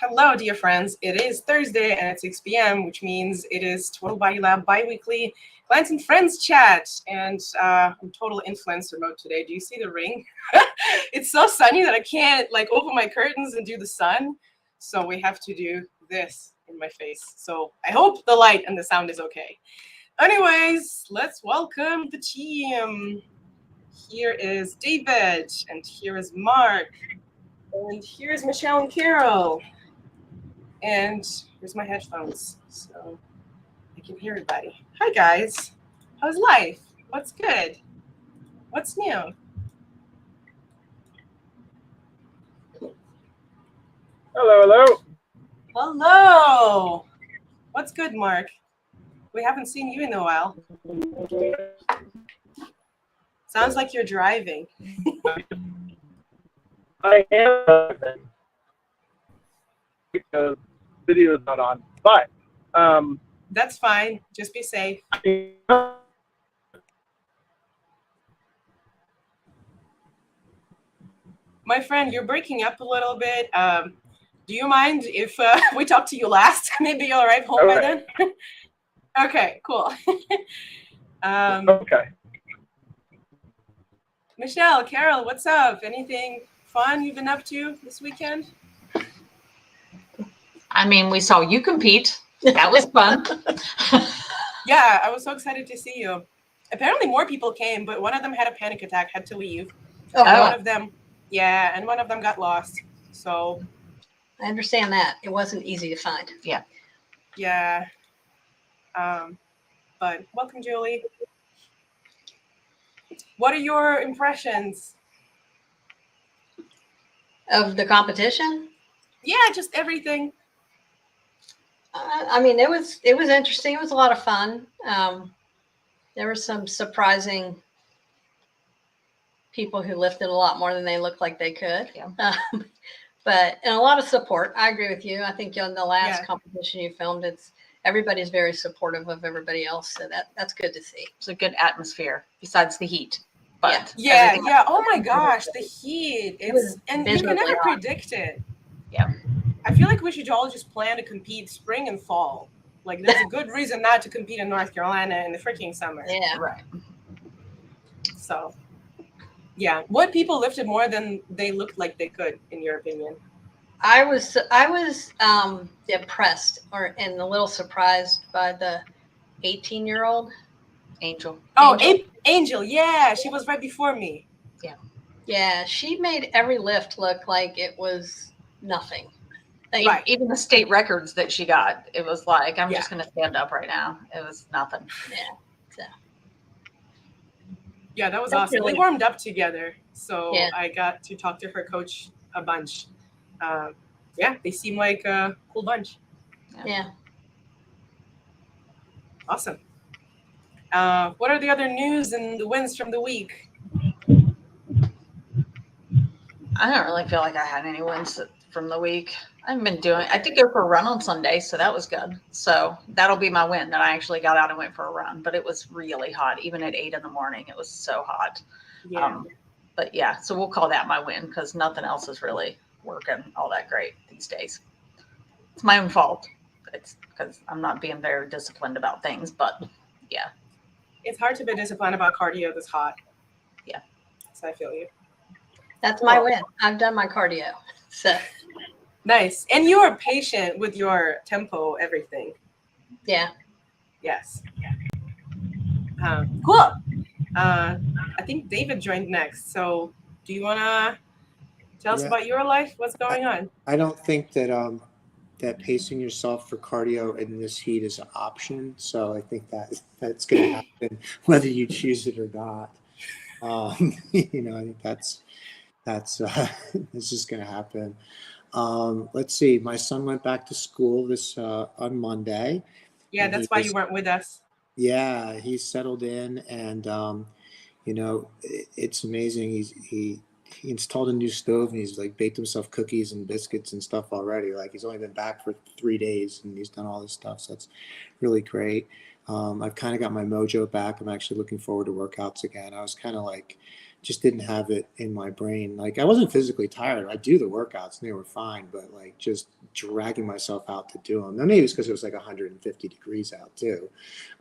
Hello, dear friends. It is Thursday and it's 6 p.m., which means it is Total Body Lab bi-weekly clients and friends chat. And I'm total influencer mode today. Do you see the ring? It's so sunny that I can't open my curtains and do the sun. So we have to do this in my face. So I hope the light and the sound is okay. Anyways, let's welcome the team. Here is David, and here is Mark, and here's Michelle and Carol. And here's my headphones, so I can hear everybody. Hi, guys. How's life? What's good? What's new? Hello. Hello. What's good, Mark? We haven't seen you in a while. Sounds like you're driving. I am. The video is not on, but that's fine. Just be safe. My friend, you're breaking up a little bit. Do you mind if we talk to you last? Maybe you'll arrive home by then. Okay, cool. Okay. Michelle, Carol, what's up? Anything fun you've been up to this weekend? I mean, we saw you compete. That was fun. Yeah, I was so excited to see you. Apparently more people came, but one of them had a panic attack, had to leave. Oh, and one of them got lost. So I understand that. It wasn't easy to find. Yeah. Yeah. But welcome, Julie. What are your impressions? Of the competition? Yeah, just everything. I mean, it was interesting. It was a lot of fun. There were some surprising people who lifted a lot more than they looked like they could. Yeah. And a lot of support. I agree with you. I think in the last competition you filmed, everybody's very supportive of everybody else. So that's good to see. It's a good atmosphere besides the heat. But yeah. Oh my gosh, the heat. And you can never predict it. Yeah. I feel like we should all just plan to compete spring and fall. Like, there's a good reason not to compete in North Carolina in the freaking summer. Yeah. Right. So, yeah. What people lifted more than they looked like they could, in your opinion? I was impressed and a little surprised by the 18-year-old Angel. Oh, Angel. Yeah, she was right before me. Yeah. Yeah, she made every lift look like it was nothing. Right. Even the state records that she got, it was like, I'm just going to stand up right now. It was nothing. Yeah. So. Yeah, that was awesome. Really... We warmed up together, so yeah. I got to talk to her coach a bunch. Yeah, they seem like a cool bunch. Yeah. Awesome. What are the other news and the wins from the week? I don't really feel like I had any wins from the week. I did go for a run on Sunday, so that was good. So that'll be my win, that I actually got out and went for a run. But it was really hot. Even at 8 a.m, it was so hot. Yeah. But yeah, so we'll call that my win because nothing else is really working all that great these days. It's my own fault. It's because I'm not being very disciplined about things. But yeah. It's hard to be disciplined about cardio this hot. Yeah. So I feel you. That's my win. I've done my cardio. So nice. And you are patient with your tempo, everything. Yeah. Yes. Cool. I think David joined next. So do you want to tell us about your life? What's going on? I don't think that that pacing yourself for cardio in this heat is an option. So I think that's going to happen whether you choose it or not. I think that's just going to happen. Let's see. My son went back to school on Monday. Yeah, that's why you weren't with us. Yeah, he's settled in, and it's amazing. He installed a new stove, and he's like baked himself cookies and biscuits and stuff already. Like, he's only been back for 3 days, and he's done all this stuff. So that's really great. I've kind of got my mojo back. I'm actually looking forward to workouts again. I was kind of like just didn't have it in my brain. Like I wasn't physically tired. I do the workouts and they were fine, but like just dragging myself out to do them. Now maybe it's because it was like 150 degrees out too.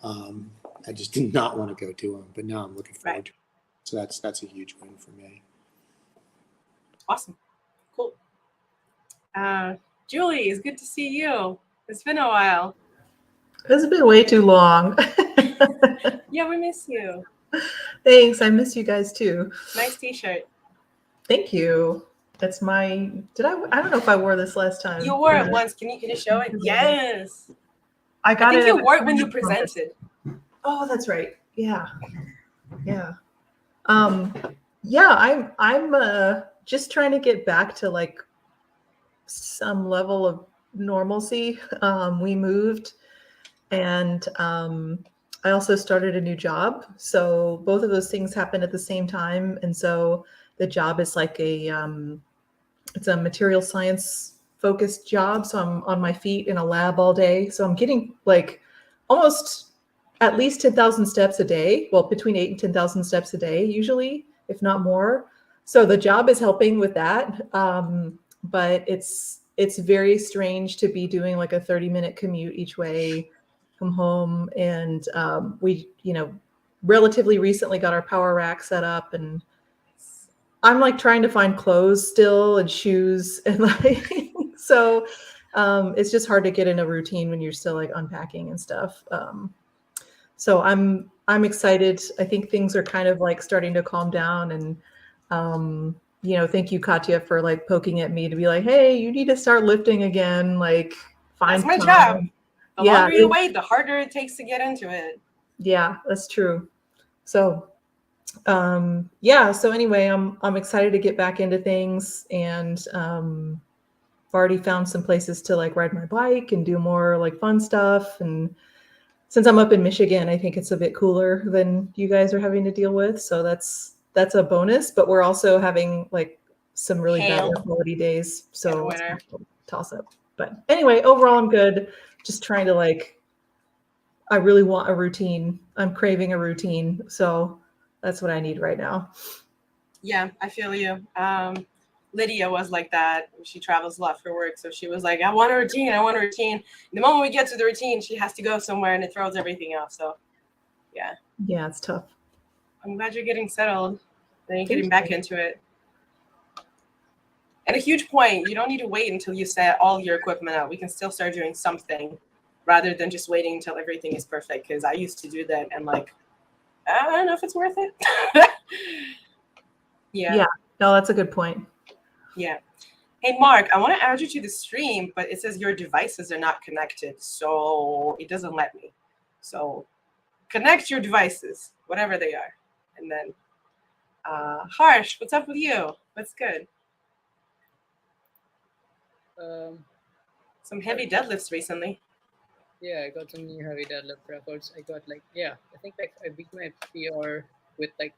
I just did not want to go do them, but now I'm looking forward to it. So that's a huge win for me. Awesome. Cool. Julie, it's good to see you. It's been a while. It's been way too long. Yeah, we miss you. Thanks. I miss you guys too. Nice t-shirt. Thank you. That's my, I don't know if I wore this last time. You wore it once. Can you show it? Yes. I got think it. you wore it when you presented. Oh, that's right. Yeah. Yeah. Yeah, I'm just trying to get back to like some level of normalcy. We moved and I also started a new job. So both of those things happened at the same time. And so the job is like it's a material science focused job. So I'm on my feet in a lab all day. So I'm getting like almost at least 10,000 steps a day. Well, between 8 and 10,000 steps a day, usually, if not more. So the job is helping with that. But it's very strange to be doing like a 30-minute commute each way, come home. And we, relatively recently got our power rack set up, and I'm like trying to find clothes still and shoes and like, so it's just hard to get in a routine when you're still like unpacking and stuff. So I'm excited. I think things are kind of like starting to calm down, and thank you, Katya, for like poking at me to be like, hey, you need to start lifting again. Like, find That's my time. job. The longer you wait, the harder it takes to get into it. Yeah, that's true. So, so anyway, I'm excited to get back into things, and I've already found some places to like ride my bike and do more like fun stuff. And since I'm up in Michigan, I think it's a bit cooler than you guys are having to deal with. So that's a bonus, but we're also having like some really bad air quality days. So toss up. But anyway, overall, I'm good. Just trying to like, I really want a routine. I'm craving a routine. So that's what I need right now. Yeah, I feel you. Lydia was like that. She travels a lot for work. So she was like, I want a routine. I want a routine. And the moment we get to the routine, she has to go somewhere and it throws everything off. So yeah. Yeah, it's tough. I'm glad you're getting settled. Then you're getting back into it. And a huge point, you don't need to wait until you set all your equipment out. We can still start doing something rather than just waiting until everything is perfect. Because I used to do that and like, I don't know if it's worth it. Yeah. No, that's a good point. Yeah. Hey, Mark, I want to add you to the stream, but it says your devices are not connected. So it doesn't let me. So connect your devices, whatever they are. And then, Harsh, what's up with you? What's good? Some heavy deadlifts recently. Yeah, I got some new heavy deadlift records. I got like, I think like I beat my PR with like,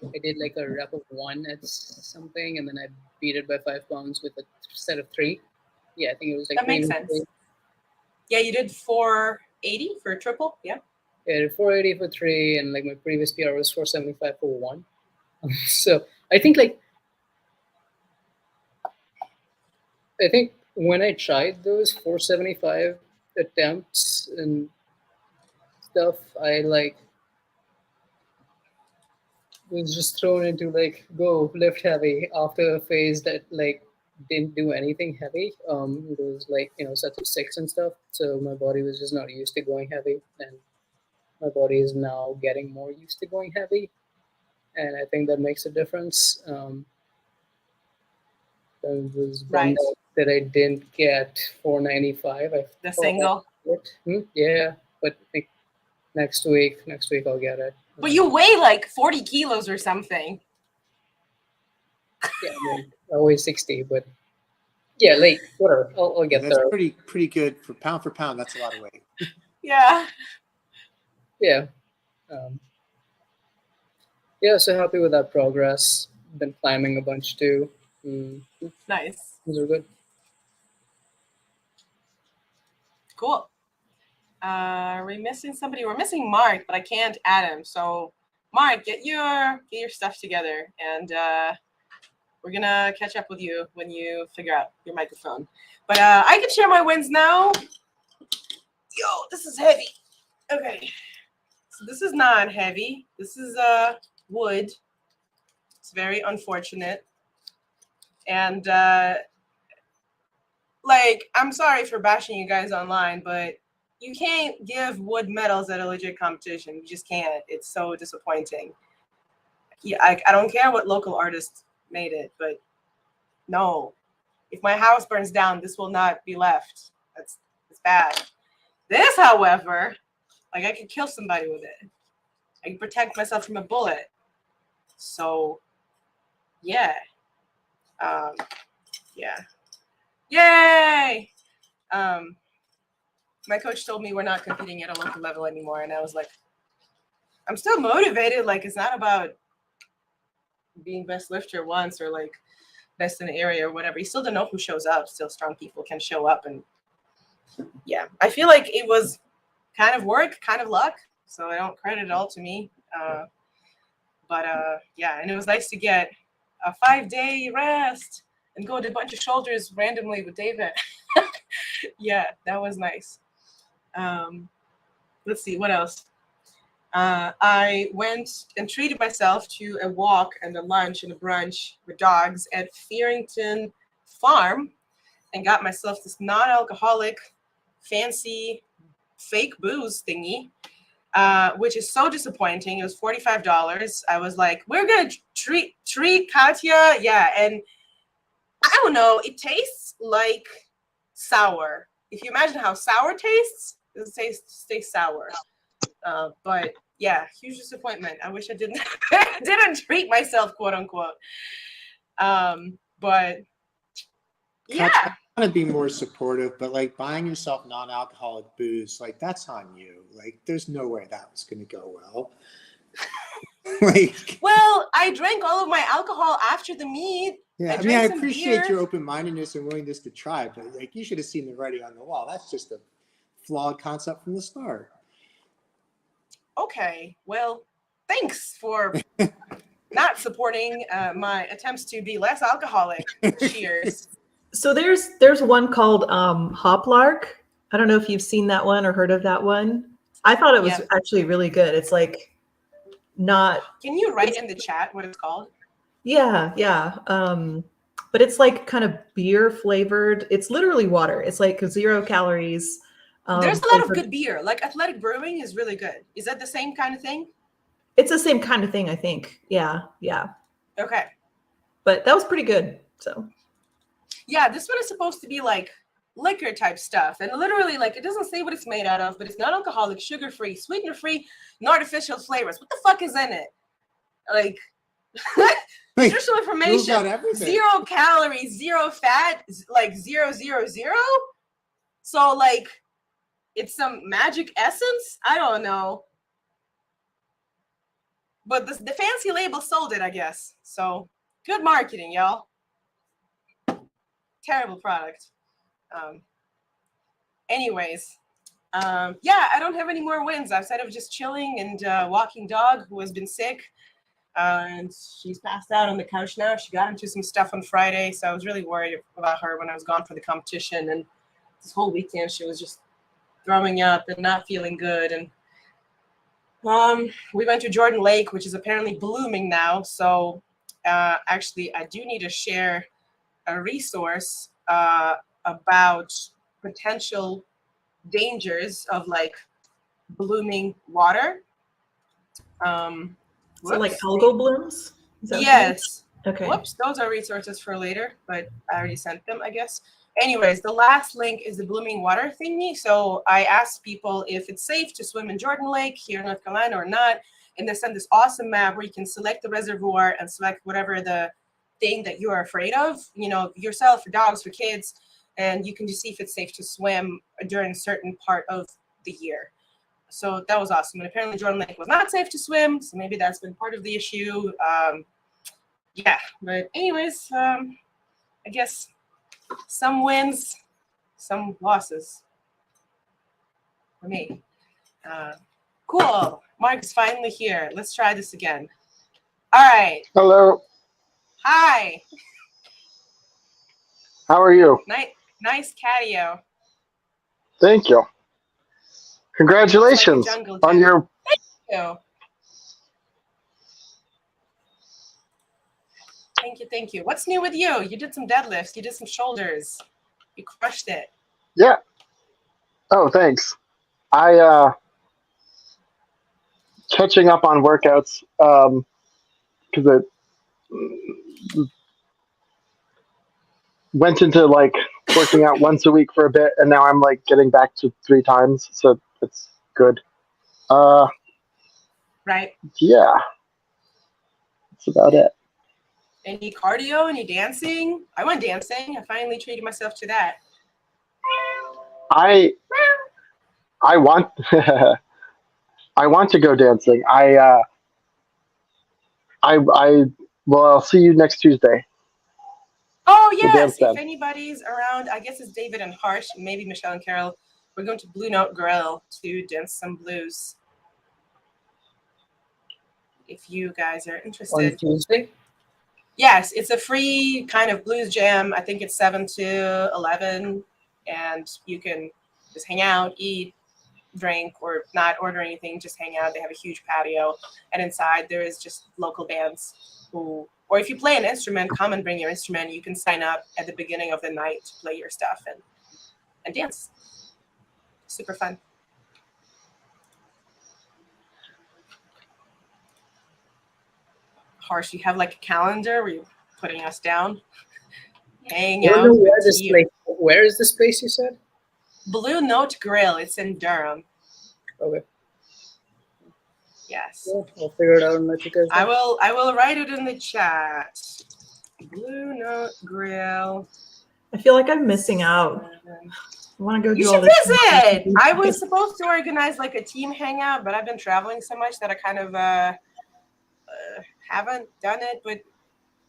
I did like a rep of 1 at something, and then I beat it by 5 pounds with a set of 3. Yeah, I think it was like. That makes sense. Yeah, you did 480 for a triple. Yeah. Yeah, I did 480 for 3, and like my previous PR was 475 for 1. So I think when I tried those 475 attempts and stuff, I like was just thrown into like go lift heavy after a phase that like didn't do anything heavy. It was like sets of 6 and stuff. So my body was just not used to going heavy, and my body is now getting more used to going heavy, and I think that makes a difference. There was one that I didn't get 495. The single. Yeah, but like next week I'll get it. But you weigh like 40 kilos or something. Yeah, I weigh 60, but yeah, like whatever. I'll get that's there. Pretty good for pound. That's a lot of weight. Yeah. Yeah. So happy with that progress. Been climbing a bunch too. Nice. Those are good. Cool. Are we missing somebody? We're missing Mark, but I can't add him. So Mark, get your stuff together, and we're gonna catch up with you when you figure out your microphone. But I can share my wins now. Yo, this is heavy. Okay, so this is not heavy. This is wood. It's very unfortunate, and like, I'm sorry for bashing you guys online, but you can't give wood medals at a legit competition. You just can't. It's so disappointing. Yeah, I don't care what local artist made it, but no. If my house burns down, this will not be left. It's bad. This, however, like, I could kill somebody with it. I can protect myself from a bullet. So, yeah. Yeah. Yay! My coach told me we're not competing at a local level anymore, and I was like, I'm still motivated. Like, it's not about being best lifter once or like best in the area or whatever. You still don't know who shows up. Still, strong people can show up, and yeah, I feel like it was kind of work, kind of luck. So I don't credit it all to me. But yeah, and it was nice to get a 5-day rest and go to a bunch of shoulders randomly with David. Yeah, that was nice. Let's see, what else? I went and treated myself to a walk and a lunch and a brunch with dogs at Fearington Farm and got myself this non-alcoholic, fancy, fake booze thingy, which is so disappointing. It was $45. I was like, we're going to treat Katya. Yeah, and I don't know, it tastes like sour. If you imagine how sour tastes, it tastes sour. But yeah, huge disappointment. I wish I didn't treat myself, quote unquote. But yeah, I want to be more supportive, but like buying yourself non-alcoholic booze, like that's on you. Like there's no way that was going to go well. Like, well, I drank all of my alcohol after the meet. yeah, I mean, I appreciate your open-mindedness and willingness to try, but like you should have seen the writing on the wall. That's just a flawed concept from the start. Okay, well, thanks for not supporting my attempts to be less alcoholic. Cheers. So there's one called Hoplark. I don't know if you've seen that one or heard of that one. I thought it was actually really good. It's like not. Can you write in the chat what it's called? Yeah. But it's like kind of beer flavored. It's literally water. It's like 0 calories. There's a lot of good beer. Like Athletic Brewing is really good. Is that the same kind of thing? It's the same kind of thing, I think. Yeah. Okay. But that was pretty good. So. Yeah, this one is supposed to be like liquor type stuff. And literally, like, it doesn't say what it's made out of, but it's non-alcoholic, sugar-free, sweetener-free, no artificial flavors. What the fuck is in it? Like, nutritional information, 0 calories, 0 fat, like 0, 0, 0. So, like, it's some magic essence? I don't know. But the fancy label sold it, I guess. So, good marketing, y'all. Terrible product. Anyways, yeah, I don't have any more wins outside of just chilling and walking dog who has been sick. And she's passed out on the couch now. She got into some stuff on Friday, so I was really worried about her when I was gone for the competition. And this whole weekend, she was just throwing up and not feeling good. And we went to Jordan Lake, which is apparently blooming now. So actually, I do need to share a resource about potential dangers of like blooming water. So like algal blooms? Yes. Okay. Whoops, those are resources for later, but I already sent them, I guess. Anyways, the last link is the blooming water thingy. So I asked people if it's safe to swim in Jordan Lake here in North Carolina or not. And they sent this awesome map where you can select the reservoir and select whatever the thing that you are afraid of, you know, yourself, for dogs, for kids. And you can just see if it's safe to swim during a certain part of the year. So that was awesome. And apparently Jordan Lake was not safe to swim. So maybe that's been part of the issue. Yeah, but anyways, I guess some wins, some losses for me. Cool. Mark's finally here. Let's try this again. All right. Hello. Hi. How are you? Nice catio. Thank you. Looks Congratulations like a jungle on gym. your. Thank you. What's new with you? You did some deadlifts. You did some shoulders. You crushed it. Yeah. Oh, thanks. Catching up on workouts because it went into like working out once a week for a bit, and now I'm like getting back to 3 times, so it's good. Right. Yeah, that's about it. Any cardio? Any dancing? I went dancing. I finally treated myself to that. I want I want to go dancing. Well, I'll see you next Tuesday. Oh We'll dance yes, if then. anybody's around, I guess it's David and Harsh, maybe Michelle and Carol. We're going to Blue Note Grill to dance some blues. If you guys are On interested. Tuesday? Yes, it's a free kind of blues jam. I think it's 7 to 11, and you can just hang out, eat, drink, or not order anything, just hang out. They have a huge patio, and inside there is just local bands who, or if you play an instrument, come and bring your instrument. You can sign up at the beginning of the night to play your stuff and dance. Super fun. Harsh, you have like a calendar where you're putting us down, hang I don't out. know where this tea. like. Where is this place you said? Blue Note Grill. It's in Durham. Okay. Yes. Yeah, I'll figure it out and let you guys know. I will write it in the chat. Blue Note Grill. I feel like I'm missing out. I want to go You do should all this. visit. I was supposed to organize like a team hangout, but I've been traveling so much that I kind of haven't done it. But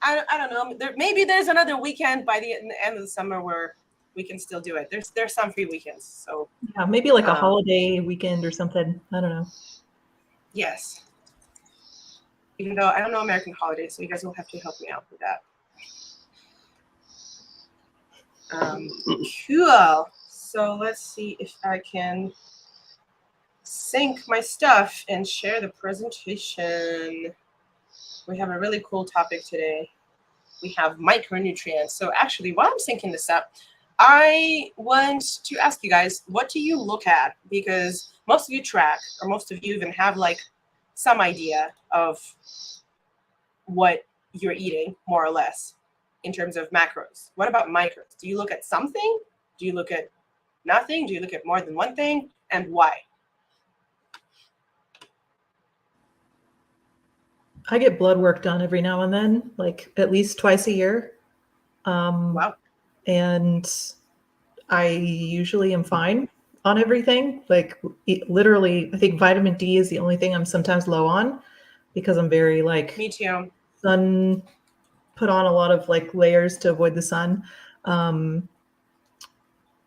I don't know. Maybe there's another weekend by the end of the summer where we can still do it. There's some free weekends. So Yeah, maybe like a holiday weekend or something. I don't know. yes. Even though I don't know American holidays, so you guys will have to help me out with that. Cool. So let's see if I can sync my stuff and share the presentation. We have a really cool topic today. We have micronutrients. So actually, while I'm syncing this up, I want to ask you guys, what do you look at? Because most of you track, or most of you even have like some idea of what you're eating, more or less, in terms of macros. What about micros? Do you look at something? Do you look at nothing? Do you look at more than one thing? And why? I get blood work done every now and then, like at least twice a year. Wow. And I usually am fine on everything. Like literally, I think vitamin D is the only thing I'm sometimes low on because I'm very like Me too. sun, put on a lot of like layers to avoid the sun. And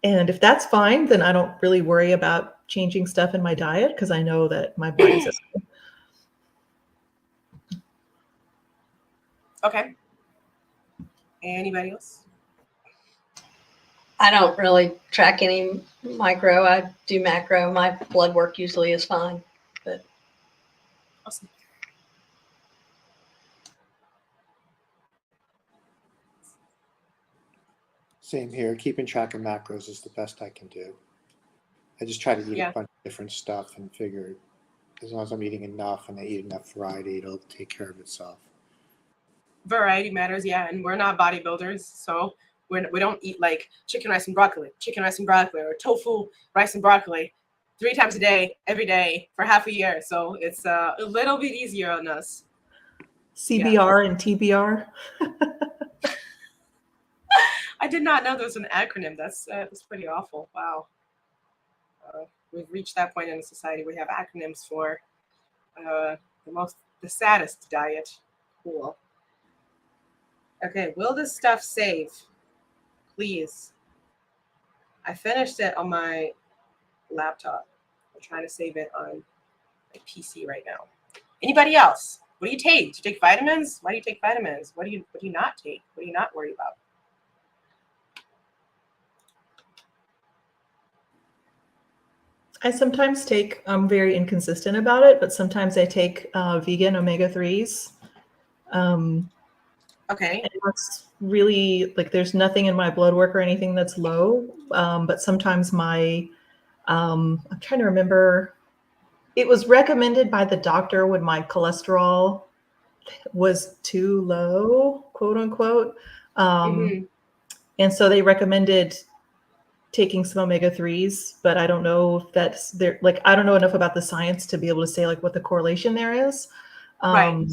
if that's fine, then I don't really worry about changing stuff in my diet because I know that my body's okay. Okay. Anybody else? I don't really track any micro. I do macro. My blood work usually is fine. But Awesome. Same here. Keeping track of macros is the best I can do. I just try to eat a bunch of different stuff and figure as long as I'm eating enough and I eat enough variety, it'll take care of itself. Variety matters, yeah. And we're not bodybuilders, so we don't eat like chicken, rice, and broccoli, or tofu, rice, and broccoli 3 times a day, every day for half a year. So it's a little bit easier on us. CBR and TBR. I did not know there was an acronym. That's pretty awful. Wow. We've reached that point in the society. We have acronyms for the saddest diet. Cool. Okay, will this stuff save? Please. I finished it on my laptop. I'm trying to save it on like PC right now. Anybody else? What do you take? Do you take vitamins? Why do you take vitamins? What do you not take? What do you not worry about? I sometimes take, I'm very inconsistent about it, but sometimes I take vegan omega-3s. Okay. And that's really, like, there's nothing in my blood work or anything that's low, but sometimes my, I'm trying to remember, it was recommended by the doctor when my cholesterol was too low, quote unquote. And so they recommended taking some omega-3s, but I don't know if that's there. Like, I don't know enough about the science to be able to say like what the correlation there is. Right.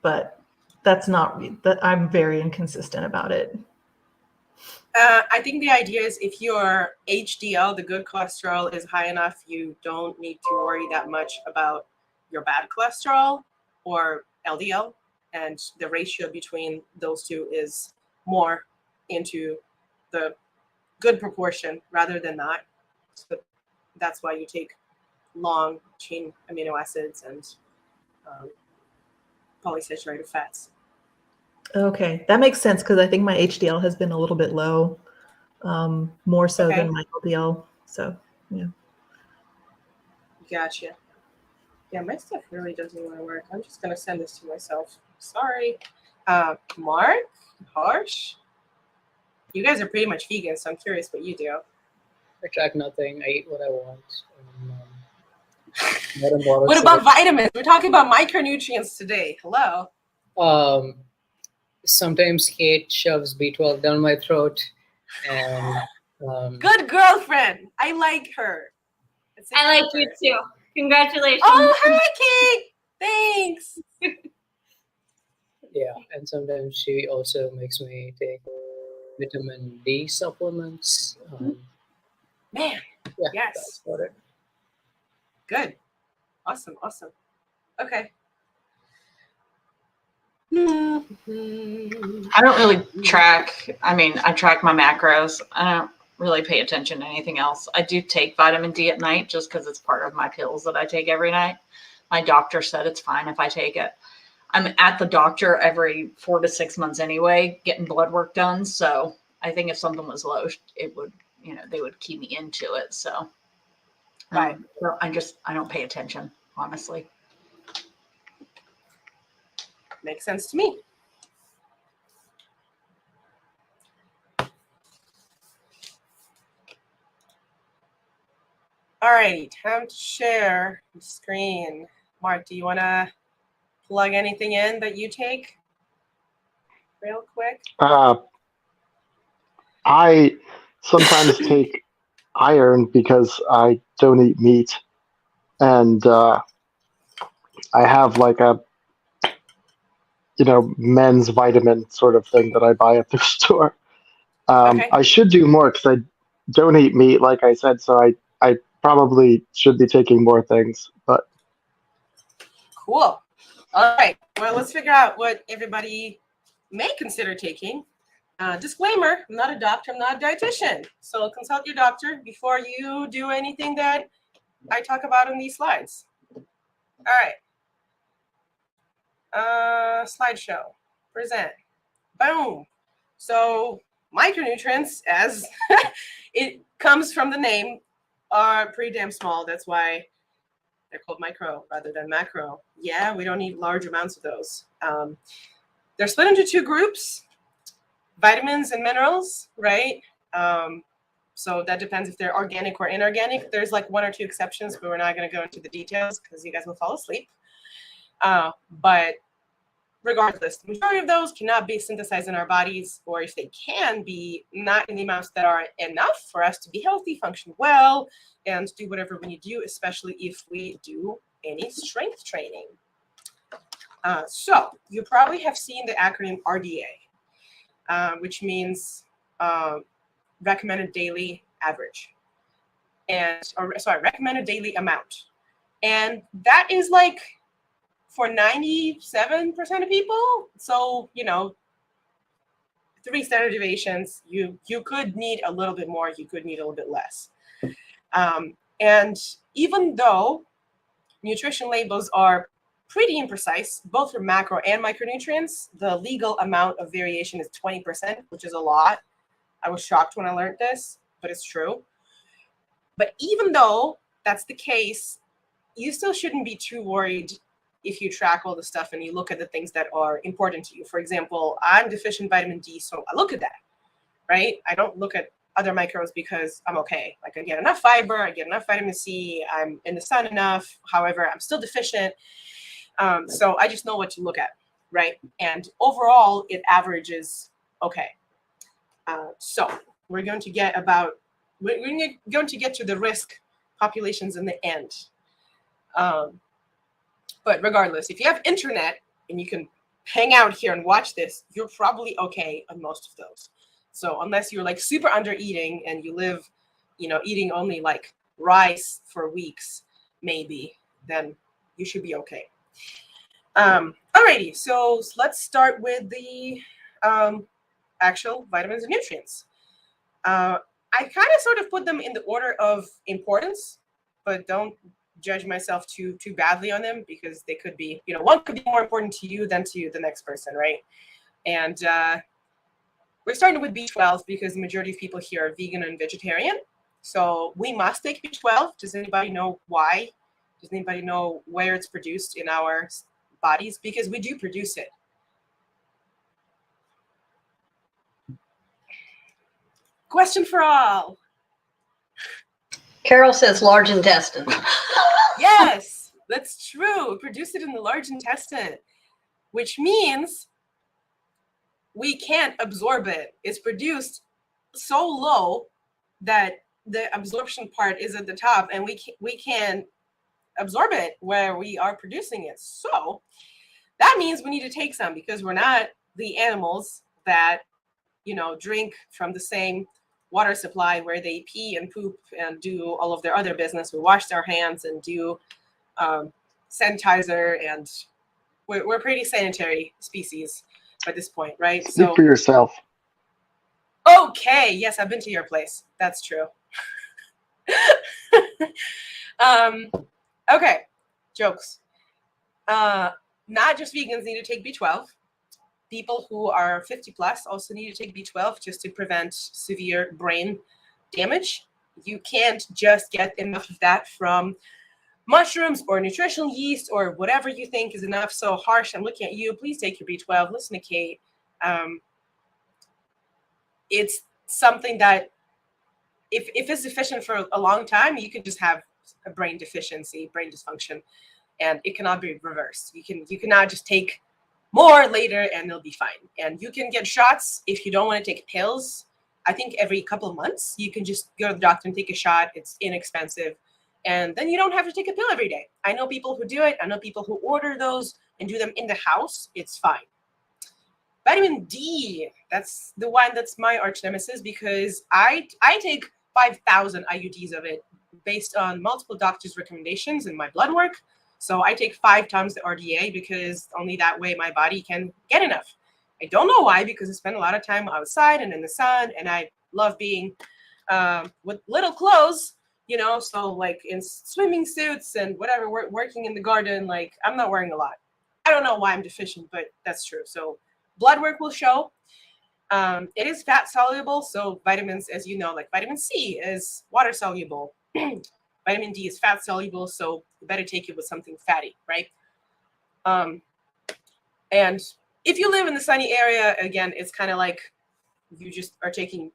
But that's not that I'm very inconsistent about it. I think the idea is if your HDL, the good cholesterol, is high enough, you don't need to worry that much about your bad cholesterol or LDL, and the ratio between those two is more into the good proportion rather than not. So that's why you take long chain amino acids and polysaturated fats. Okay, that makes sense because I think my HDL has been a little bit low, more so than my LDL. So yeah. Gotcha. Yeah, my stuff really doesn't want to work. I'm just gonna send this to myself. Sorry. Mark, Harsh, you guys are pretty much vegan, so I'm curious what you do. I track nothing. I eat what I want. What about vitamins? We're talking about micronutrients today. Hello. Sometimes Kate shoves B12 down my throat, and good girlfriend. I like her. I like you too. Congratulations. Oh, hi, Kate. Thanks. Yeah, and sometimes she also makes me take vitamin D supplements. Man, yeah, yes. That's about it. Good. Awesome. Okay. I don't really track. I mean, I track my macros. I don't really pay attention to anything else. I do take vitamin D at night just because it's part of my pills that I take every night. My doctor said it's fine if I take it. I'm at the doctor every 4 to 6 months anyway, getting blood work done. So I think if something was low, it would, they would key me into it. So, right. So I don't pay attention, honestly. Makes sense to me. All right, time to share the screen. Mark, do you want to plug anything in that you take real quick? I sometimes take iron because I don't eat meat, and I have like a men's vitamin sort of thing that I buy at the store. Okay. I should do more because I don't eat meat, like I said, so I probably should be taking more things, but cool. All right, well, let's figure out what everybody may consider taking. Disclaimer, I'm not a doctor, I'm not a dietitian, so consult your doctor before you do anything that I talk about in these slides. All right, slideshow, present, boom. So micronutrients, as it comes from the name, are pretty damn small. That's why they're called micro rather than macro. Yeah, we don't need large amounts of those. They're split into two groups, vitamins and minerals, right? So that depends if they're organic or inorganic. There's like 1 or 2 exceptions, but we're not going to go into the details because you guys will fall asleep. But regardless, the majority of those cannot be synthesized in our bodies, or if they can be, not in the amounts that are enough for us to be healthy, function well, and do whatever we need to do, especially if we do any strength training. So you probably have seen the acronym RDA, which means recommended daily average, recommended daily amount. And that is like for 97% of people. So, 3 standard deviations, you could need a little bit more, you could need a little bit less. And even though nutrition labels are pretty imprecise, both for macro and micronutrients, the legal amount of variation is 20%, which is a lot. I was shocked when I learned this, but it's true. But even though that's the case, you still shouldn't be too worried if you track all the stuff and you look at the things that are important to you. For example, I'm deficient vitamin D, so I look at that, right? I don't look at other micros because I'm okay. Like I get enough fiber, I get enough vitamin C, I'm in the sun enough. However, I'm still deficient. So I just know what to look at, right? And overall, it averages okay. So we're going to get to the risk populations in the end. But regardless, if you have internet and you can hang out here and watch this, you're probably okay on most of those. So unless you're like super under eating and you live, eating only like rice for weeks, maybe, then you should be okay. Alrighty, so let's start with the actual vitamins and nutrients. I kind of sort of put them in the order of importance, but don't judge myself too badly on them, because they could be, one could be more important to you than to the next person, right? And we're starting with B12 because the majority of people here are vegan and vegetarian. So we must take B12. Does anybody know why? Does anybody know where it's produced in our bodies? Because we do produce it. Question for all. Carol says large intestine. Yes, that's true. Produce it in the large intestine, which means we can't absorb it. It's produced so low that the absorption part is at the top, and we can absorb it where we are producing it. So that means we need to take some, because we're not the animals that, drink from the same water supply where they pee and poop and do all of their other business. We wash their hands and do sanitizer, and we're pretty sanitary species at this point, right? Speak for yourself. Okay, yes, I've been to your place. That's true. Okay, jokes. Not just vegans need to take B12. People who are 50 plus also need to take B12 just to prevent severe brain damage. You can't just get enough of that from mushrooms or nutritional yeast or whatever you think is enough. So Harsh, I'm looking at you. Please take your B12. Listen to Kate. It's something that if it's deficient for a long time, you can just have a brain deficiency, brain dysfunction, and it cannot be reversed. You cannot just take more later and it'll be fine. And you can get shots if you don't want to take pills. I think every couple of months, you can just go to the doctor and take a shot. It's inexpensive. And then you don't have to take a pill every day. I know people who do it. I know people who order those and do them in the house. It's fine. Vitamin D, that's the one that's my arch nemesis, because I take 5,000 IUDs of it based on multiple doctors' recommendations in my blood work. So I take 5 times the RDA because only that way my body can get enough. I don't know why, because I spend a lot of time outside and in the sun, and I love being with little clothes, so like in swimming suits and whatever, working in the garden, like I'm not wearing a lot. I don't know why I'm deficient, but that's true. So blood work will show. It is fat soluble, so vitamins, as you know, like vitamin C is water soluble. Vitamin D is fat soluble, so you better take it with something fatty, right? And if you live in the sunny area, again, it's kind of like you just are taking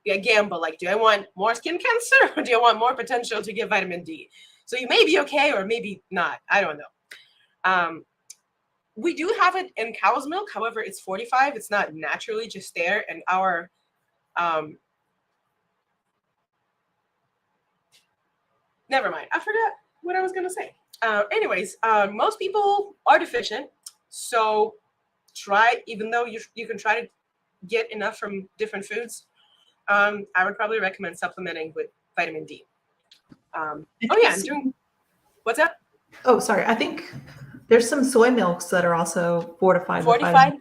a gamble. Like, do I want more skin cancer or do I want more potential to get vitamin D? So you may be okay or maybe not. I don't know. We do have it in cow's milk. However, it's 45. It's not naturally just there. And our never mind. I forgot what I was going to say. Anyways, most people are deficient. So try, even though you can try to get enough from different foods, I would probably recommend supplementing with vitamin D. Oh yeah, I'm doing, what's that? Oh, sorry. I think there's some soy milks that are also fortified. Fortified?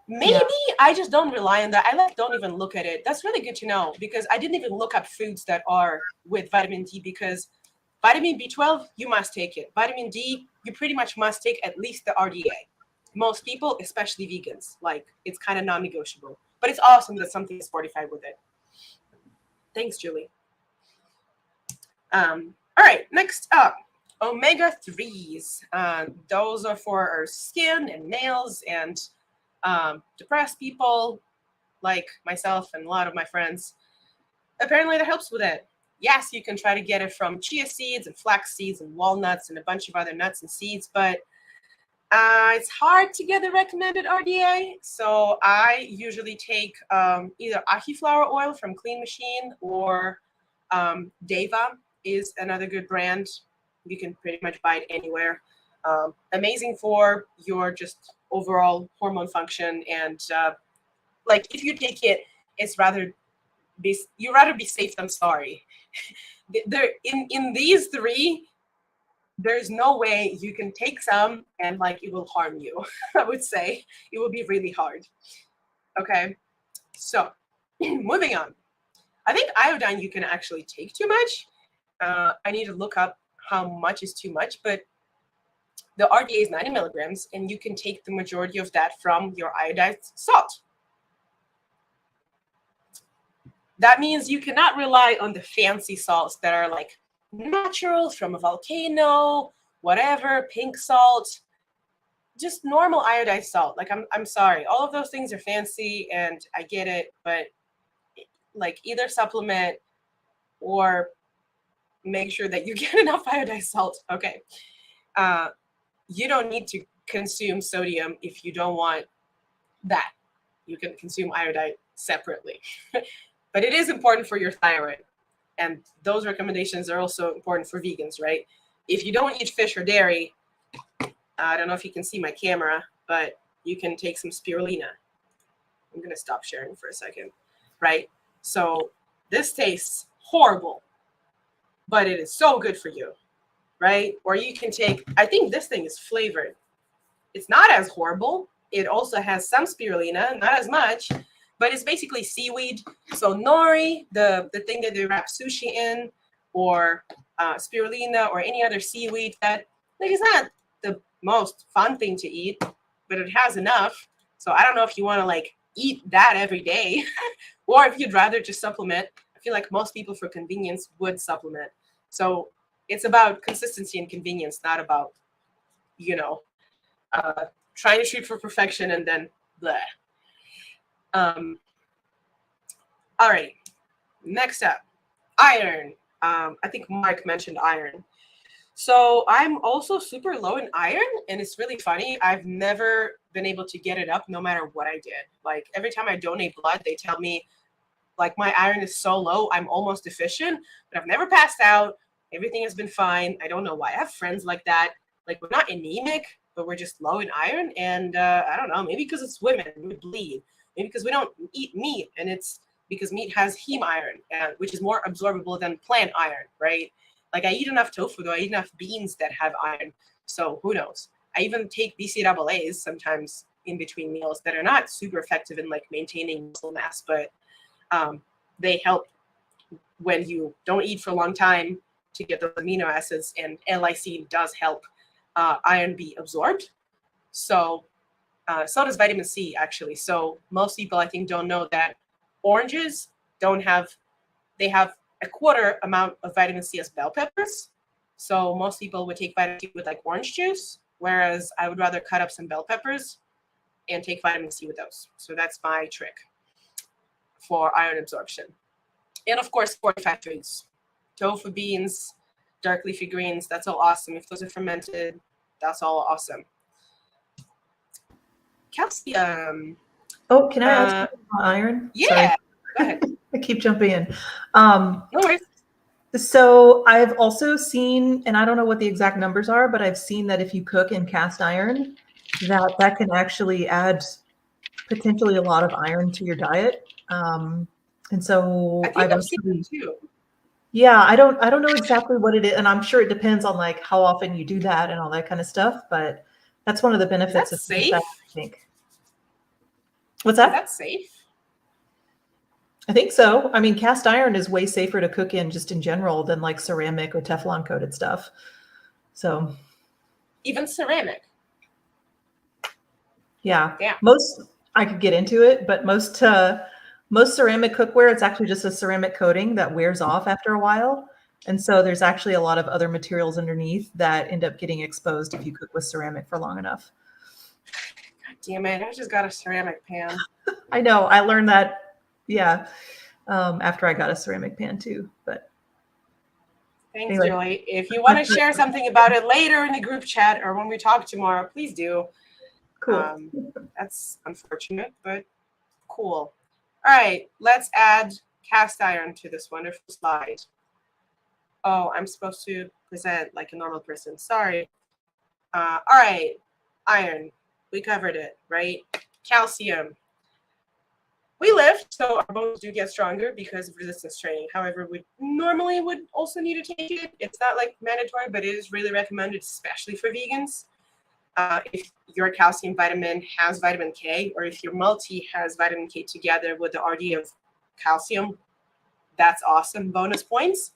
Maybe. Yeah. I just don't rely on that. I don't even look at it. That's really good to know, because I didn't even look up foods that are with vitamin D, because Vitamin B12, you must take it. Vitamin D, you pretty much must take at least the RDA. Most people, especially vegans, like it's kind of non-negotiable. But it's awesome that something is fortified with it. Thanks, Julie. All right, next up, omega-3s. Those are for our skin and nails and depressed people like myself and a lot of my friends. Apparently that helps with it. Yes, you can try to get it from chia seeds and flax seeds and walnuts and a bunch of other nuts and seeds, but it's hard to get the recommended RDA. So I usually take either ahi flower oil from Clean Machine or Deva is another good brand. You can pretty much buy it anywhere. Amazing for your just overall hormone function. And like if you take it, you'd rather be safe than sorry. In these three, there's no way you can take some and like it will harm you. I would say it will be really hard. Okay, so moving on. I think iodine you can actually take too much. I need to look up how much is too much, but the RDA is 90 milligrams and you can take the majority of that from your iodized salt. That means you cannot rely on the fancy salts that are like natural from a volcano, whatever, pink salt, just normal iodized salt. Like I'm sorry, all of those things are fancy and I get it, but like either supplement or make sure that you get enough iodized salt. Okay. You don't need to consume sodium if you don't want that. You can consume iodide separately. But it is important for your thyroid. And those recommendations are also important for vegans, right? If you don't eat fish or dairy, I don't know if you can see my camera, but you can take some spirulina. I'm going to stop sharing for a second, right? So this tastes horrible, but it is so good for you, right? Or you can take, I think this thing is flavored. It's not as horrible. It also has some spirulina, not as much, but it's basically seaweed. So nori, the thing that they wrap sushi in, or spirulina, or any other seaweed that, like, it's not the most fun thing to eat, but it has enough. So I don't know if you want to like eat that every day, or if you'd rather just supplement. I feel like most people for convenience would supplement. So it's about consistency and convenience, not about, you know, trying to shoot for perfection and then bleh. All right, next up, iron. I think Mark mentioned iron. So I'm also super low in iron, and it's really funny. I've never been able to get it up no matter what I did. Like every time I donate blood, they tell me like my iron is so low, I'm almost deficient, but I've never passed out. Everything has been fine. I don't know why. I have friends like that. Like we're not anemic, but we're just low in iron. And I don't know, maybe because it's women, we bleed. Maybe because we don't eat meat, and it's because meat has heme iron, which is more absorbable than plant iron, right? Like I eat enough tofu, though I eat enough beans that have iron. So who knows? I even take BCAAs sometimes in between meals that are not super effective in like maintaining muscle mass, but they help when you don't eat for a long time to get those amino acids, and L-lysine does help iron be absorbed. So so does vitamin C, actually. So most people, I think, don't know that oranges they have a quarter amount of vitamin C as bell peppers. So most people would take vitamin C with like orange juice, whereas I would rather cut up some bell peppers and take vitamin C with those. So that's my trick for iron absorption. And of course, fortified foods, tofu, beans, dark leafy greens, that's all awesome. If those are fermented, that's all awesome. Calcium. Oh, can I ask you about iron? Yeah, Sorry. Go ahead. I keep jumping in. No worries. So I've also seen, and I don't know what the exact numbers are, but I've seen that if you cook in cast iron, that can actually add potentially a lot of iron to your diet. And so I think I've seen that too. Yeah, I don't know exactly what it is, and I'm sure it depends on like how often you do that and all that kind of stuff. But that's one of the benefits of safe. That, I think. What's that? Is that safe? I think so. I mean, cast iron is way safer to cook in just in general than like ceramic or Teflon coated stuff. So Even ceramic. yeah, Yeah. most I could get into it, but most ceramic cookware, it's actually just a ceramic coating that wears off after a while. And so there's actually a lot of other materials underneath that end up getting exposed if you cook with ceramic for long enough. God damn it. I just got a ceramic pan. I know. I learned that, yeah, after I got a ceramic pan too. But Thanks, anyway. Joey. If you want to share something about it later in the group chat or when we talk tomorrow, please do. Cool. That's unfortunate, but cool. All right, let's add cast iron to this wonderful slide. Oh, I'm supposed to present like a normal person. Sorry. All right, iron. We covered it, right? Calcium. We lift, so our bones do get stronger because of resistance training. However, we normally would also need to take it. It's not like mandatory, but it is really recommended, especially for vegans. If your calcium vitamin has vitamin K, or if your multi has vitamin K together with the RD of calcium, that's awesome. Bonus points.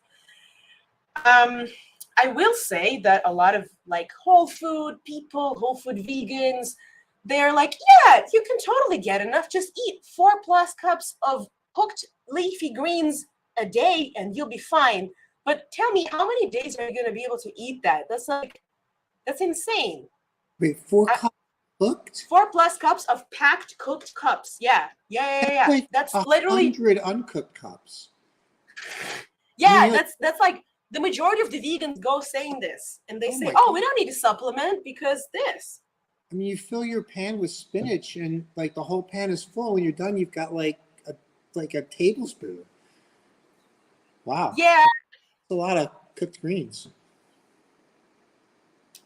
I will say that a lot of like whole food people, whole food vegans, they're like, yeah, you can totally get enough. Just eat 4+ cups of cooked leafy greens a day and you'll be fine. But tell me, how many days are you going to be able to eat that? That's insane. Wait, 4 cups cooked? 4+ cups of packed cooked cups. Yeah. Like That's literally 100 uncooked cups. Yeah, that's like the majority of the vegans go saying this, and they say, "Oh, we don't need to supplement because this." I mean, you fill your pan with spinach, and like the whole pan is full. When you're done, you've got like a tablespoon. Wow. Yeah, that's a lot of cooked greens.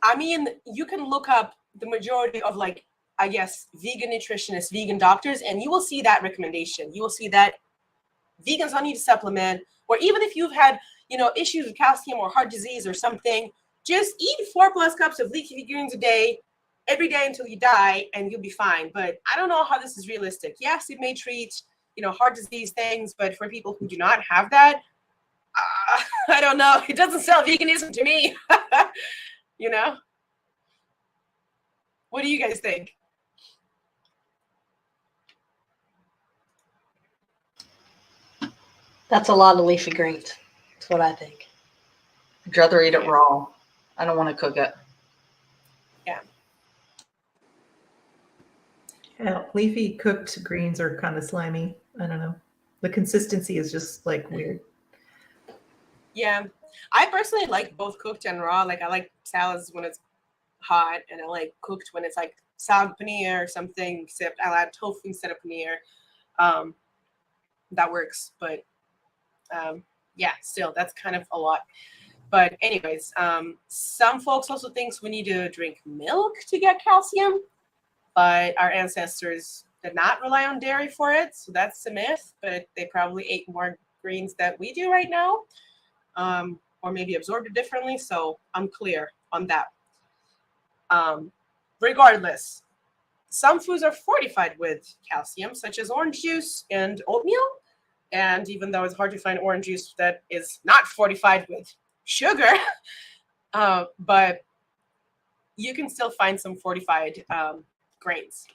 I mean, you can look up the majority of like, I guess, vegan nutritionists, vegan doctors, and you will see that recommendation. You will see that vegans don't need to supplement, or even if you've had, issues with calcium or heart disease or something, just eat 4+ cups of leafy greens a day, every day until you die, and you'll be fine. But I don't know how this is realistic. Yes, it may treat, heart disease things, but for people who do not have that, I don't know. It doesn't sell veganism to me. What do you guys think? That's a lot of leafy greens. That's what I think. I'd rather eat it raw. I don't want to cook it. Yeah, leafy cooked greens are kind of slimy. I don't know. The consistency is just like weird. Yeah. I personally like both cooked and raw. Like I like salads when it's hot, and I like cooked when it's like saag paneer or something, except I'll add tofu instead of paneer. That works. But yeah, still, that's kind of a lot. But anyways, some folks also thinks we need to drink milk to get calcium, but our ancestors did not rely on dairy for it. So that's a myth, but they probably ate more greens than we do right now, or maybe absorbed it differently. So I'm clear on that. Regardless, some foods are fortified with calcium, such as orange juice and oatmeal. And even though it's hard to find orange juice that is not fortified with sugar, but you can still find some fortified grains.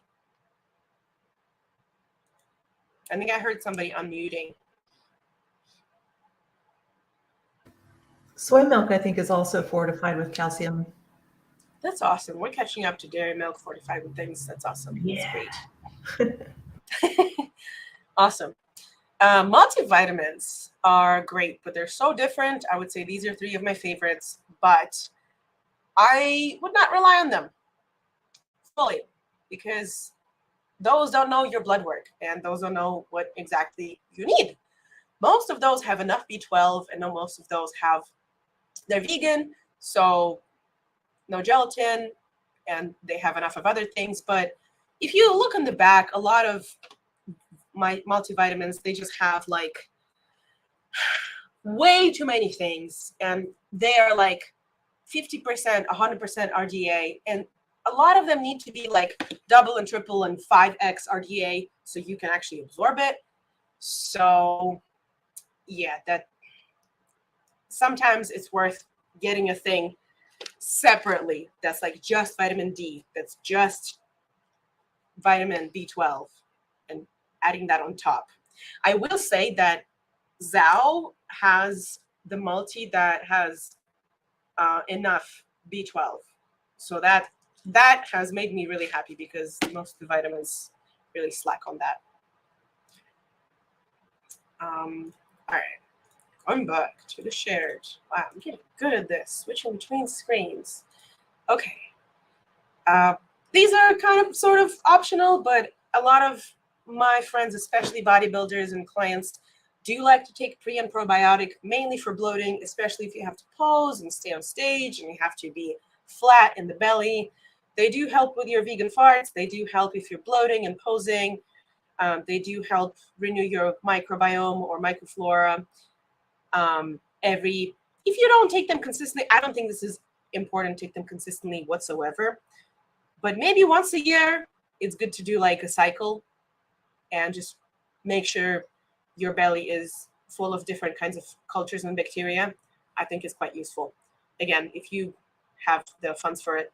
I think I heard somebody unmuting. Soy milk, I think, is also fortified with calcium. That's awesome. We're catching up to dairy milk fortified with things. That's awesome. Yeah. That's great. Awesome. Multivitamins are great, but they're so different. I would say these are 3 of my favorites, but I would not rely on them fully because those don't know your blood work and those don't know what exactly you need. Most of those have enough B12 and most of those they're vegan, so no gelatin, and they have enough of other things. But if you look on the back, a lot of my multivitamins, they just have like way too many things, and they are like 50%, 100% RDA, and a lot of them need to be like double and triple and 5x RDA so you can actually absorb it. So yeah, that sometimes it's worth getting a thing separately that's like just vitamin D, that's just vitamin B12, and adding that on top. I will say that Zao has the multi that has enough B12. So that has made me really happy, because most of the vitamins really slack on that. All right, going back to the shared. Wow, I'm getting good at this, switching between screens. Okay. These are kind of sort of optional, but a lot of my friends, especially bodybuilders and clients, do like to take pre and probiotic, mainly for bloating, especially if you have to pose and stay on stage and you have to be flat in the belly. They do help with your vegan farts. They do help if you're bloating and posing. They do help renew your microbiome or microflora. If you don't take them consistently, I don't think this is important to take them consistently whatsoever. But maybe once a year, it's good to do like a cycle and just make sure your belly is full of different kinds of cultures and bacteria. I think it's quite useful. Again, if you have the funds for it,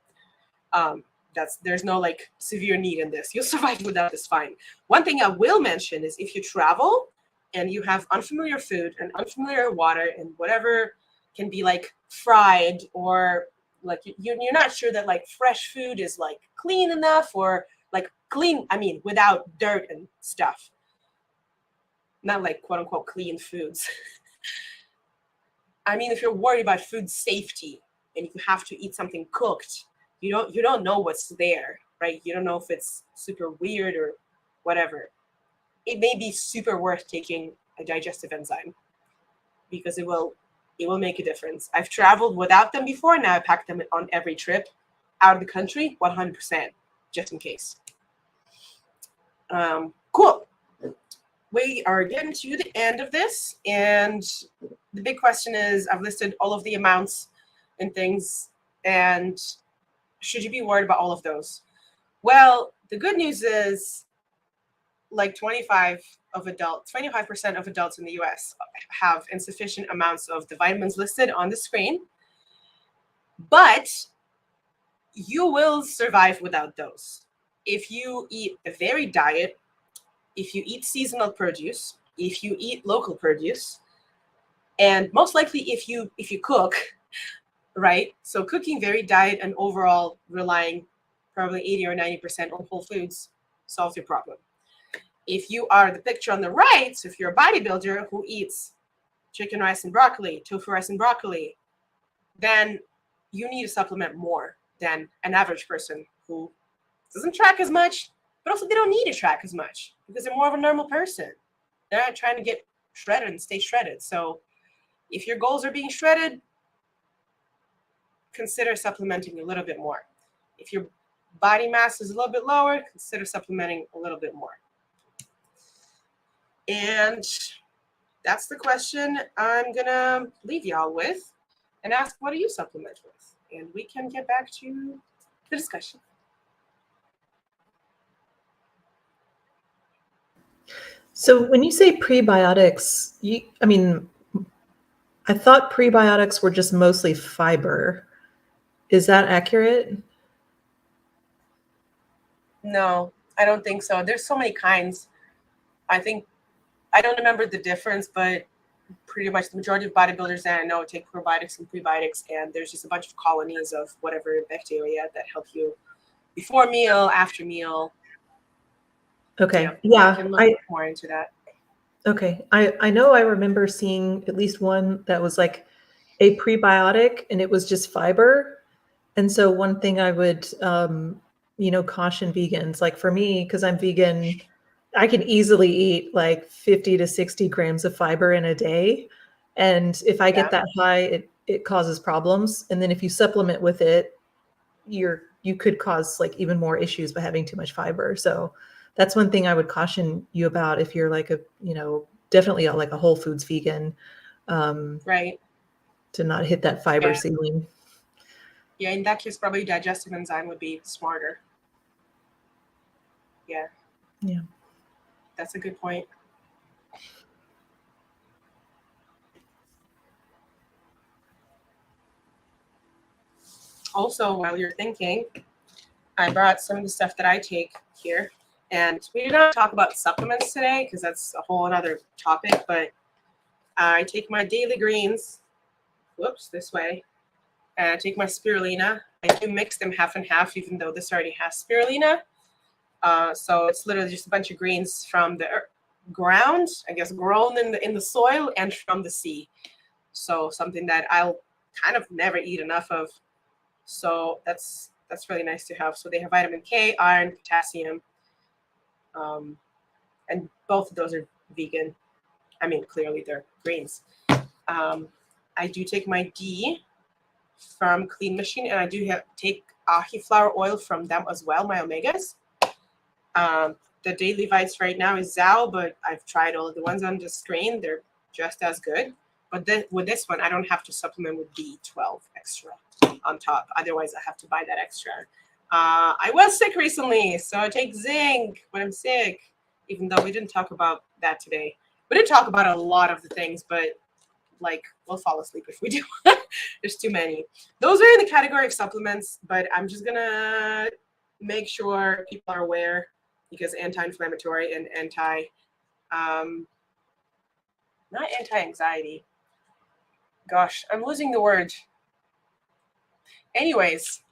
there's no like severe need in this. You'll survive without this fine. One thing I will mention is if you travel and you have unfamiliar food and unfamiliar water and whatever can be like fried, or like you're not sure that like fresh food is like clean enough, or like clean, I mean, without dirt and stuff. Not like quote unquote clean foods. I mean, if you're worried about food safety and you have to eat something cooked, you don't know what's there, right? You don't know if it's super weird or whatever. It may be super worth taking a digestive enzyme, because it will make a difference. I've traveled without them before. Now I pack them on every trip out of the country, 100%, just in case. Cool. We are getting to the end of this, and the big question is, I've listed all of the amounts and things, and should you be worried about all of those? Well, the good news is like 25% of adults in the US have insufficient amounts of the vitamins listed on the screen, but you will survive without those. If you eat a varied diet, if you eat seasonal produce, if you eat local produce, and most likely if you cook, right? So cooking, varied diet, and overall relying probably 80 or 90% on whole foods solves your problem. If you are the picture on the right, so if you're a bodybuilder who eats chicken rice and broccoli, tofu rice and broccoli, then you need to supplement more than an average person who doesn't track as much, but also they don't need to track as much because they're more of a normal person. They're not trying to get shredded and stay shredded. So if your goals are being shredded, consider supplementing a little bit more. If your body mass is a little bit lower, consider supplementing a little bit more. And that's the question I'm gonna leave y'all with and ask, what do you supplement with? And we can get back to the discussion. So when you say prebiotics, I thought prebiotics were just mostly fiber. Is that accurate? No, I don't think so. There's so many kinds. I don't remember the difference, but pretty much the majority of bodybuilders that I know take probiotics and prebiotics, and there's just a bunch of colonies of whatever bacteria that help you before meal, after meal. Okay. Yeah. I can look more into that. Okay. I know I remember seeing at least one that was like a prebiotic and it was just fiber. And so one thing I would, caution vegans, like for me, because I'm vegan, I can easily eat like 50 to 60 grams of fiber in a day. And if I get that high, it causes problems. And then if you supplement with it, you could cause like even more issues by having too much fiber. So that's one thing I would caution you about if you're like definitely like a whole foods vegan, right, to not hit that fiber ceiling. Yeah, in that case, probably digestive enzyme would be smarter. Yeah. Yeah. That's a good point. also, while you're thinking, I brought some of the stuff that I take here. And we did not talk about supplements today because that's a whole other topic, but I take my daily greens, whoops, this way, and I take my spirulina. I do mix them half and half, even though this already has spirulina. So it's literally just a bunch of greens from the ground, I guess, grown in the soil and from the sea. So something that I'll kind of never eat enough of. So that's really nice to have. So they have vitamin K, iron, potassium, and both of those are vegan. I mean, clearly they're greens. I do take my D from Clean Machine, and I do take ahi flower oil from them as well, my omegas. The Daily Vites right now is Zao, but I've tried all of the ones on the screen. They're just as good. But then with this one, I don't have to supplement with B12 extra on top. Otherwise, I have to buy that extra. I was sick recently, so I take zinc when I'm sick, even though we didn't talk about that today. We didn't talk about a lot of the things, but like we'll fall asleep if we do. There's too many. Those are in the category of supplements, but I'm just gonna make sure people are aware because anti-inflammatory and not anti-anxiety. Gosh, I'm losing the word. Anyways,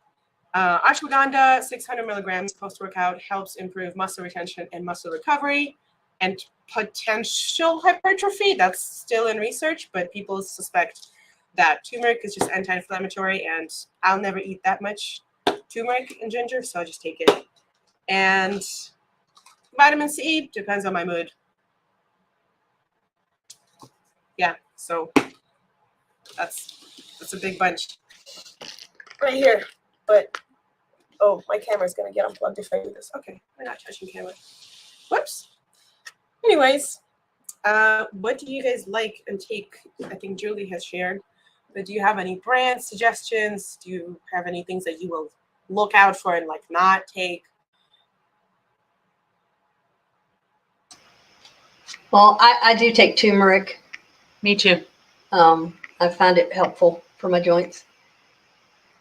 ashwagandha, 600 milligrams post-workout helps improve muscle retention and muscle recovery and potential hypertrophy. That's still in research, but people suspect that turmeric is just anti-inflammatory, and I'll never eat that much turmeric and ginger, so I just take it. And vitamin C depends on my mood. Yeah, so that's a big bunch right here. But oh, my camera's gonna get unplugged if I do this. Okay, we're not touching camera. Whoops. Anyways, what do you guys like and take? I think Julie has shared. But do you have any brand suggestions? Do you have any things that you will look out for and like not take? Well, I do take turmeric. Me too. I find it helpful for my joints.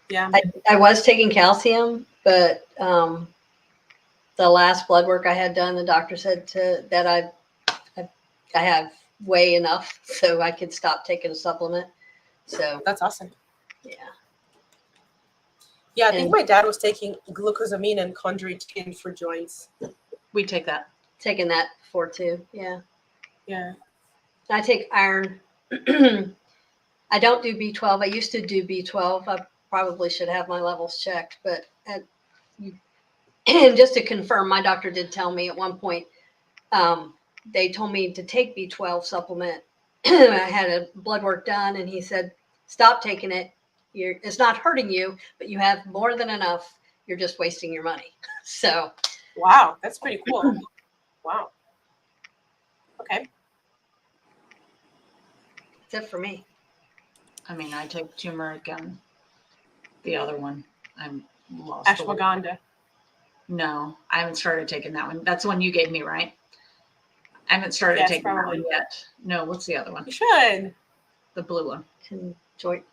Yeah. I was taking calcium, but the last blood work I had done, the doctor said that I have way enough, so I could stop taking a supplement. So That's awesome. yeah. Yeah, I think my dad was taking glucosamine and chondroitin for joints. We take that. Taking that before too. Yeah. Yeah. I take iron. I don't do B12. I used to do B12. I probably should have my levels checked, but and just to confirm, my doctor did tell me at one point, they told me to take B12 supplement. I had a blood work done, and he said, stop taking it. It's not hurting you, but you have more than enough. You're just wasting your money. So. Wow, that's pretty cool. Wow. Okay. That's it for me. I mean, I take turmeric and the other one. I'm lost. Ashwagandha. No, I haven't started taking that one. That's the one you gave me, right? I haven't started taking that one yet. No, what's the other one? You should. The blue one. Joint.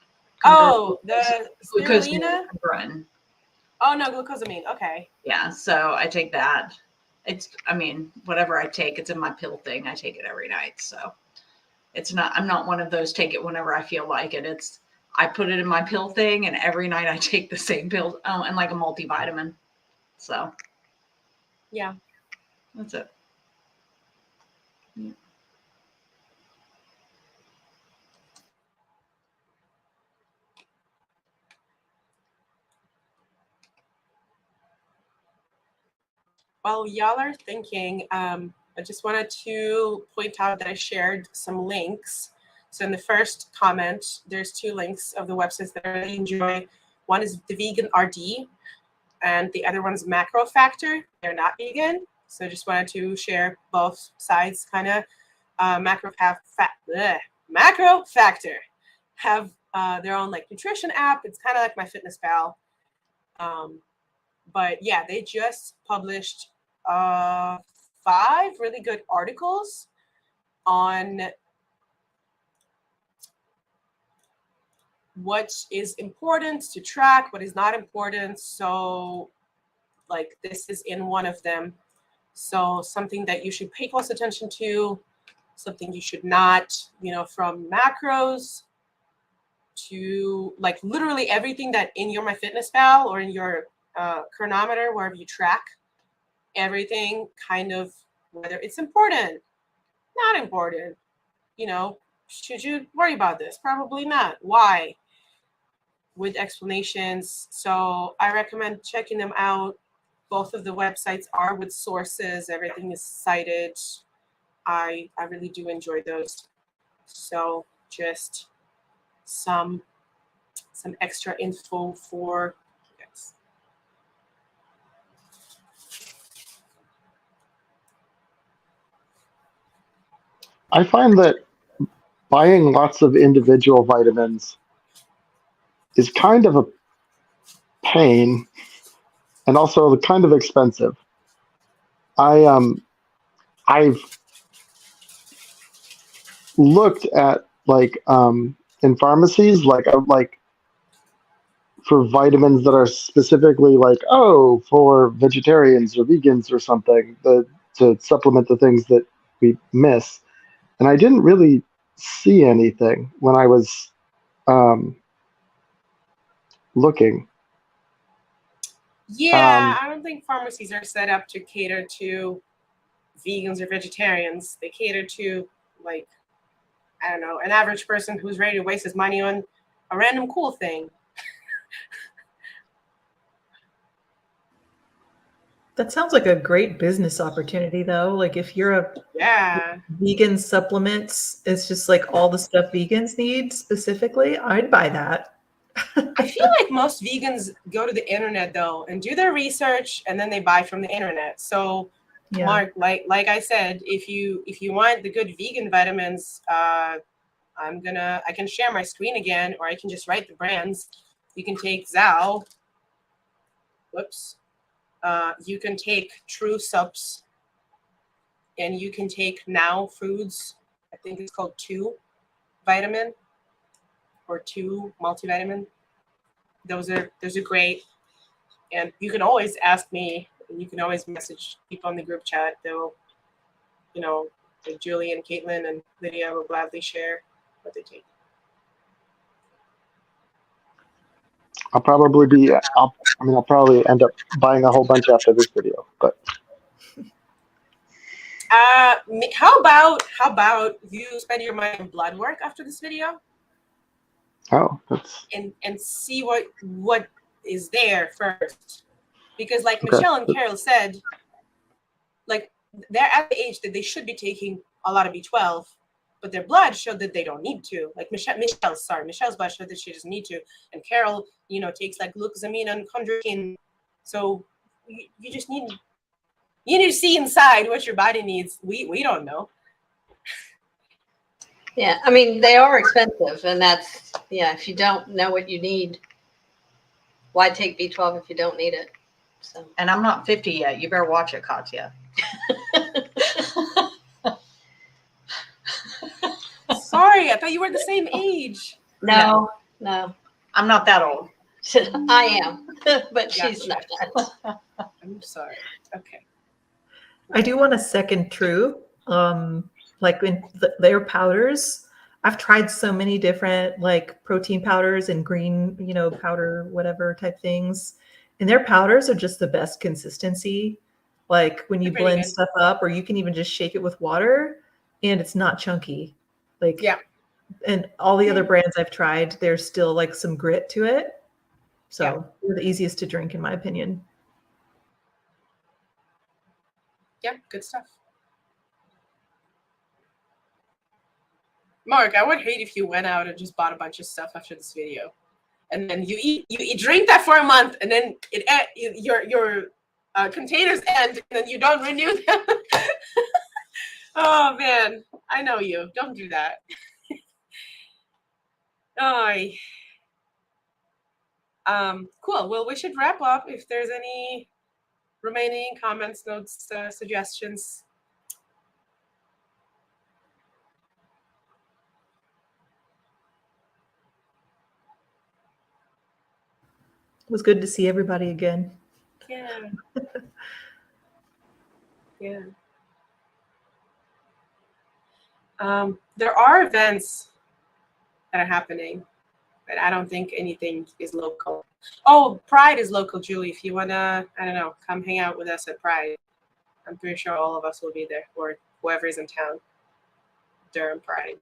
Oh, the spirulina? Glucosamine. Oh, no, glucosamine. Okay. Yeah, so I take that. I mean, whatever I take, it's in my pill thing. I take it every night. So I'm not one of those take it whenever I feel like it. I put it in my pill thing, and every night I take the same pill. Oh, and like a multivitamin. So. Yeah. That's it. Yeah. While y'all are thinking, I just wanted to point out that I shared some links. So in the first comment, there's 2 links of the websites that I really enjoy. One is the Vegan RD, and the other one's Macro Factor. They're not vegan, so just wanted to share both sides. Kind of Macro Factor have their own like nutrition app. It's kind of like MyFitnessPal. But yeah, they just published 5 really good articles on what is important to track, what is not important. So like this is in one of them. So something that you should pay close attention to, something you should not, you know, from macros to like literally everything that in your MyFitnessPal or in your chronometer, wherever you track, everything kind of, whether it's important, not important, you know, should you worry about this? Probably not. Why? With explanations. So I recommend checking them out. Both of the websites are with sources. Everything is cited. I really do enjoy those. So just some extra info for you guys. I find that buying lots of individual vitamins is kind of a pain and also kind of expensive. I've looked at like in pharmacies like for vitamins that are specifically like, oh, for vegetarians or vegans or something, to supplement the things that we miss. And I didn't really see anything when I was looking. Yeah, I don't think pharmacies are set up to cater to vegans or vegetarians. They cater to, like, I don't know, an average person who's ready to waste his money on a random cool thing. That sounds like a great business opportunity, though. Like if you're a vegan supplements, it's just like all the stuff vegans need specifically. I'd buy that. I feel like most vegans go to the internet though and do their research and then they buy from the internet. So yeah. Mark, like I said, if you want the good vegan vitamins, I can share my screen again, or I can just write the brands. You can take Zao. Whoops. You can take True Subs, and you can take Now Foods. I think it's called 2 Vitamin or 2 Multivitamin. Those are great, and you can always ask me, and you can always message people in the group chat. They'll, you know, like Julie and Caitlin and Lydia will gladly share what they take. I'll probably end up buying a whole bunch after this video, but. How about you spend your money on blood work after this video? Oh, that's. And see what is there first, because like Okay. Michelle and Carol said, like they're at the age that they should be taking a lot of B12, but their blood showed that they don't need to. Like Michelle's blood showed that she doesn't need to, and Carol, you know, takes like glucosamine and chondroitin. So you just need to see inside what your body needs. We don't know. Yeah, I mean, they are expensive, and that's, yeah, if you don't know what you need, why take B12 if you don't need it? So. And I'm not 50 yet. You better watch it, Katya. Sorry, I thought you were the same age. No. I'm not that old. I am, but she's not. I'm sorry. Okay. I do want a second True. Like in their powders, I've tried so many different like protein powders and green, you know, powder, whatever type things. And their powders are just the best consistency. Like when you blend stuff up, or you can even just shake it with water and it's not chunky. Like, yeah. And all the other brands I've tried, there's still like some grit to it. So they're the easiest to drink in my opinion. Yeah, good stuff. Mark, I would hate if you went out and just bought a bunch of stuff after this video, and then you drink that for a month, and then your containers end, and then you don't renew them. Oh man, I know you. Don't do that. Cool. Well, we should wrap up. If there's any remaining comments, notes, suggestions. It was good to see everybody again. Yeah. Yeah. There are events that are happening, but I don't think anything is local. Oh, Pride is local, Julie. If you wanna, I don't know, come hang out with us at Pride. I'm pretty sure all of us will be there, or whoever is in town during Pride.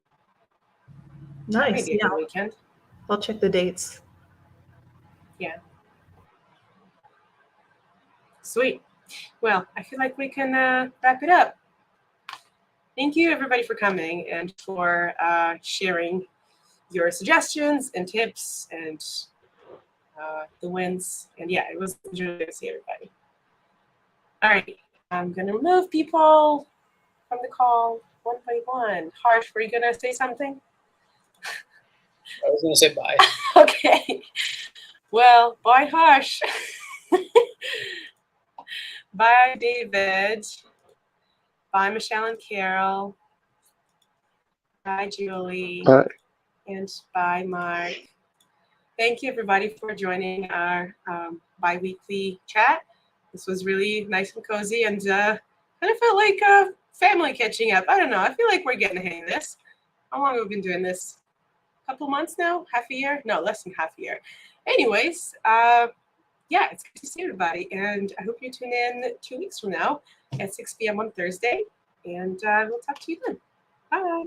Nice. Maybe a Yeah, good weekend. I'll check the dates. Yeah. Sweet. Well, I feel like we can wrap it up. Thank you, everybody, for coming and for sharing your suggestions and tips and the wins. And yeah, it was really good to see everybody. All right, I'm going to remove people from the call one by one. Harsh, were you going to say something? I was going to say bye. Okay. Well, bye, Harsh. Bye, David. Bye, Michelle and Carol. Bye, Julie. And bye, Mark. Thank you, everybody, for joining our bi-weekly chat. This was really nice and cozy, and kind of felt like a family catching up. I don't know. I feel like we're getting the hang of this. How long have we been doing this? A couple months now? Half a year? No, less than half a year. Anyways, yeah, it's good to see everybody, and I hope you tune in 2 weeks from now at 6 p.m. on Thursday, and we'll talk to you then. Bye.